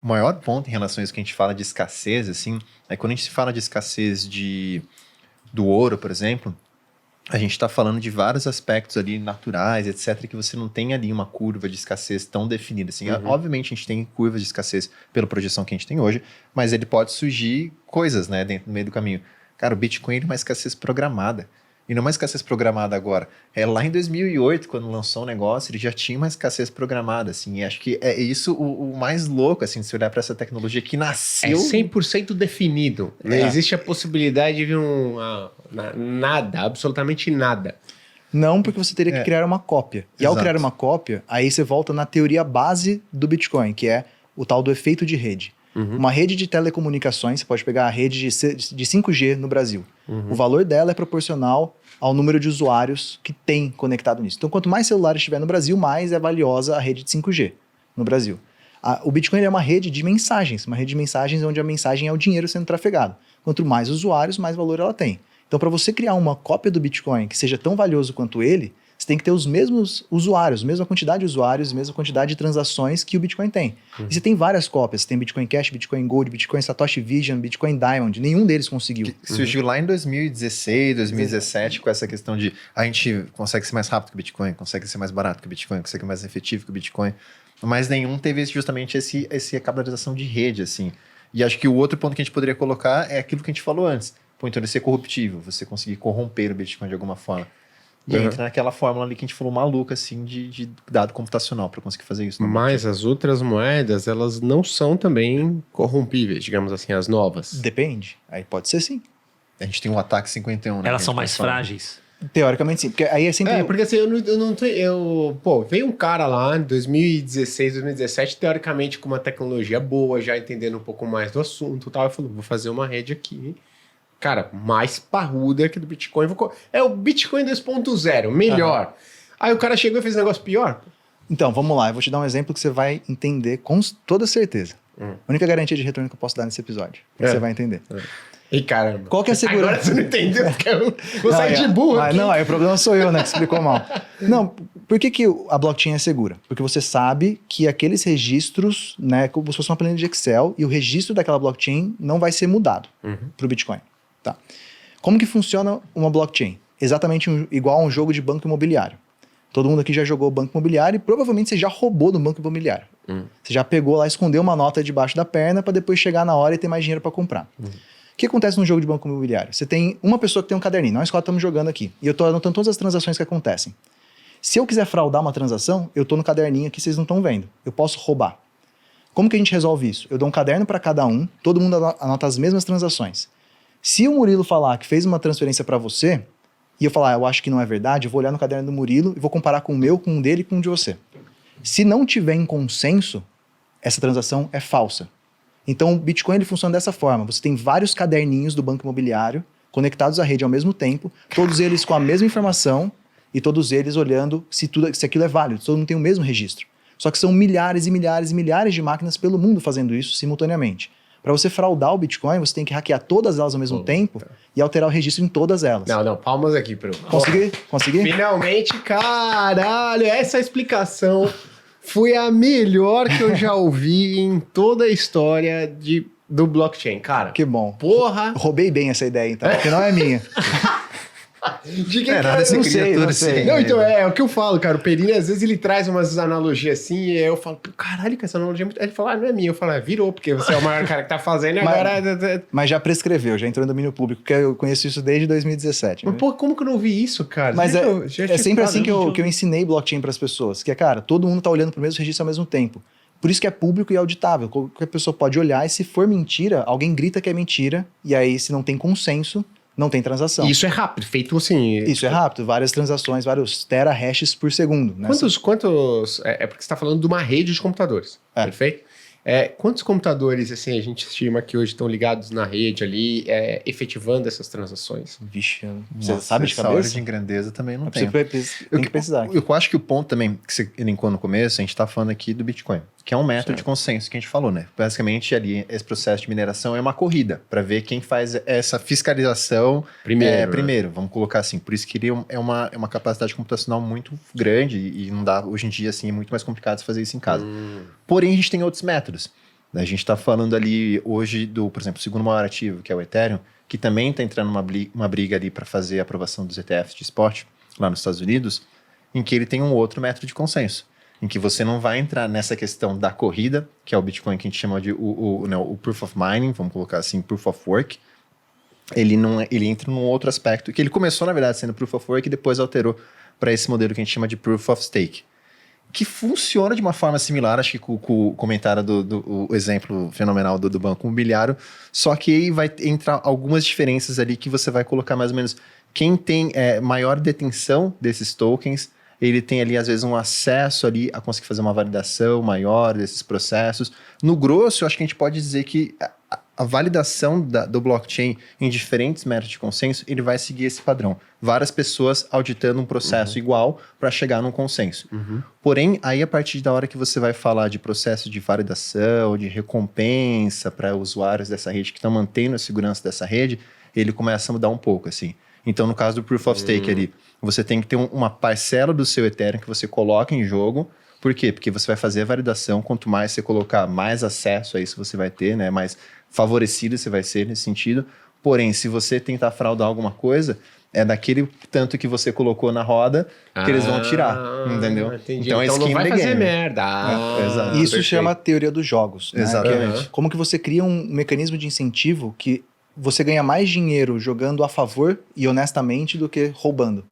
O maior ponto em relação a isso que a gente fala de escassez, assim, é quando a gente fala de escassez do ouro, por exemplo, a gente está falando de vários aspectos ali naturais, etc., que você não tem ali uma curva de escassez tão definida. Assim, obviamente, a gente tem curvas de escassez pela projeção que a gente tem hoje, mas ele pode surgir coisas, né, dentro do meio do caminho. Cara, o Bitcoin é uma escassez programada. E não é uma escassez programada agora. É lá em 2008, quando lançou o negócio, ele já tinha uma escassez programada, assim. E acho que é isso o mais louco, assim, se olhar para essa tecnologia que É nasceu... 100% definido. Não existe a possibilidade de vir nada, absolutamente nada. Não, porque você teria que criar uma cópia. E ao Exato. criar uma cópia, aí você volta na teoria base do Bitcoin, que é o tal do efeito de rede. Uma rede de telecomunicações, você pode pegar a rede de 5G no Brasil. O valor dela é proporcional ao número de usuários que tem conectado nisso. Então, quanto mais celulares tiver no Brasil, mais é valiosa a rede de 5G no Brasil. O Bitcoin é uma rede de mensagens onde a mensagem é o dinheiro sendo trafegado. Quanto mais usuários, mais valor ela tem. Então, para você criar uma cópia do Bitcoin que seja tão valioso quanto ele, você tem que ter os mesmos usuários, mesma quantidade de usuários, mesma quantidade de transações que o Bitcoin tem. E você tem várias cópias. Você tem Bitcoin Cash, Bitcoin Gold, Bitcoin Satoshi Vision, Bitcoin Diamond. Nenhum deles conseguiu. Que surgiu lá em 2016, 2017, com essa questão de a gente consegue ser mais rápido que o Bitcoin, consegue ser mais barato que o Bitcoin, consegue ser mais efetivo que o Bitcoin, mas nenhum teve justamente essa capitalização de rede, assim. E acho que o outro ponto que a gente poderia colocar é aquilo que a gente falou antes. Pô, então ele ser corruptível, você conseguir corromper o Bitcoin de alguma forma. E entra naquela fórmula ali que a gente falou maluca, assim, de dado computacional para conseguir fazer isso. Mas as outras moedas, elas não são também corrompíveis, digamos assim, as novas. Depende. Aí pode ser sim. A gente tem um ataque 51, né? Elas são mais frágeis. Teoricamente sim. Porque aí é sempre... Porque assim, eu não tenho... Pô, veio um cara lá em 2016, 2017, teoricamente com uma tecnologia boa, já entendendo um pouco mais do assunto e tal, e falou, vou fazer uma rede aqui, cara, mais parruda que do Bitcoin. É o Bitcoin 2.0, melhor. Aí o cara chegou e fez um negócio pior. Então, vamos lá. Eu vou te dar um exemplo que você vai entender com toda certeza. A única garantia de retorno que eu posso dar nesse episódio. Você vai entender. E caramba. Qual que é a segurança? Agora você não entendeu, porque eu vou sair de burro aqui. Não, aí o problema sou eu, né, que explicou mal. Não, por que a blockchain é segura? Porque você sabe que aqueles registros, né, como se fosse uma planilha de Excel, e o registro daquela blockchain não vai ser mudado para o Bitcoin. Tá. Como que funciona uma blockchain? Exatamente igual a um jogo de banco imobiliário. Todo mundo aqui já jogou banco imobiliário e provavelmente você já roubou do banco imobiliário. Você já pegou lá, escondeu uma nota debaixo da perna para depois chegar na hora e ter mais dinheiro para comprar. O que acontece num jogo de banco imobiliário? Você tem uma pessoa que tem um caderninho, nós quatro estamos jogando aqui, e eu estou anotando todas as transações que acontecem. Se eu quiser fraudar uma transação, eu estou no caderninho aqui, vocês não estão vendo. Eu posso roubar. Como que a gente resolve isso? Eu dou um caderno para cada um, todo mundo anota as mesmas transações. Se o Murilo falar que fez uma transferência para você, e eu falar, eu acho que não é verdade, eu vou olhar no caderno do Murilo e vou comparar com o meu, com o dele e com o de você. Se não tiver em consenso, essa transação é falsa. Então, o Bitcoin ele funciona dessa forma. Você tem vários caderninhos do banco imobiliário conectados à rede ao mesmo tempo, todos eles com a mesma informação e todos eles olhando se aquilo é válido, todo mundo tem o mesmo registro. Só que são milhares e milhares e milhares de máquinas pelo mundo fazendo isso simultaneamente. Para você fraudar o Bitcoin, você tem que hackear todas elas ao mesmo tempo e alterar o registro em todas elas. Não, palmas aqui, Pro. Consegui? Finalmente, caralho, essa explicação foi a melhor que eu já ouvi em toda a história do blockchain, cara. Que bom. Porra! Roubei bem essa ideia, então, porque não é minha. De quem nada se não cria sei, tudo não sei. assim, Não, né? então é o que eu falo, cara. O Perini, às vezes, ele traz umas analogias assim, e eu falo, caralho, que essa analogia é muito... Aí ele fala, não é minha. Eu falo, virou, porque você é o maior cara que tá fazendo e agora... Mas já prescreveu, já entrou no domínio público, porque eu conheço isso desde 2017. Mas, pô, como que eu não vi isso, cara? Mas é sempre assim que falado, eu ensinei blockchain para as pessoas, que é, cara, todo mundo tá olhando pro mesmo registro ao mesmo tempo. Por isso que é público e auditável. Qualquer pessoa pode olhar e se for mentira, alguém grita que é mentira, e aí se não tem consenso, não tem transação. Isso é rápido, feito assim... Isso é rápido, várias transações, vários terahashes por segundo. Né? Quantos... É porque você está falando de uma rede de computadores, perfeito? Quantos computadores, assim, a gente estima que hoje estão ligados na rede ali, efetivando essas transações? Vixe, você sabe de essa cabeça? ordem de grandeza também não Você tem. tem que pesquisar. Eu acho que o ponto também que você elencou no começo, a gente está falando aqui do Bitcoin, que é um método de consenso que a gente falou, né? Basicamente, ali, esse processo de mineração é uma corrida para ver quem faz essa fiscalização primeiro. Vamos colocar assim. Por isso que ele é uma capacidade computacional muito grande e não dá, hoje em dia, assim, é muito mais complicado fazer isso em casa. Porém, a gente tem outros métodos. A gente está falando ali hoje do, por exemplo, o segundo maior ativo, que é o Ethereum, que também está entrando uma briga ali para fazer a aprovação dos ETFs de spot lá nos Estados Unidos, em que ele tem um outro método de consenso, em que você não vai entrar nessa questão da corrida, que é o Bitcoin que a gente chama de o Proof of Mining, vamos colocar assim, Proof of Work. Ele entra num outro aspecto, que ele começou, na verdade, sendo Proof of Work e depois alterou para esse modelo que a gente chama de Proof of Stake, que funciona de uma forma similar, acho que com o comentário o exemplo fenomenal do Banco Imobiliário, só que aí vai entrar algumas diferenças ali que você vai colocar mais ou menos quem tem maior detenção desses tokens, ele tem ali às vezes um acesso ali a conseguir fazer uma validação maior desses processos. No grosso, eu acho que a gente pode dizer que a validação do blockchain em diferentes métodos de consenso, ele vai seguir esse padrão. Várias pessoas auditando um processo igual para chegar num consenso. Porém, aí a partir da hora que você vai falar de processo de validação, de recompensa para usuários dessa rede que estão mantendo a segurança dessa rede, ele começa a mudar um pouco, assim. Então, no caso do Proof of Stake ali, você tem que ter uma parcela do seu Ethereum que você coloca em jogo. Por quê? Porque você vai fazer a validação, quanto mais você colocar, mais acesso a isso você vai ter, né? Mais favorecido você vai ser nesse sentido. Porém, se você tentar fraudar alguma coisa, é daquele tanto que você colocou na roda que eles vão tirar, entendeu? Entendi. Então, Então não vai fazer game. merda. Exato. Isso Perfeito. chama a teoria dos jogos. Né? Exatamente. Que é como que você cria um mecanismo de incentivo que você ganha mais dinheiro jogando a favor e honestamente do que roubando.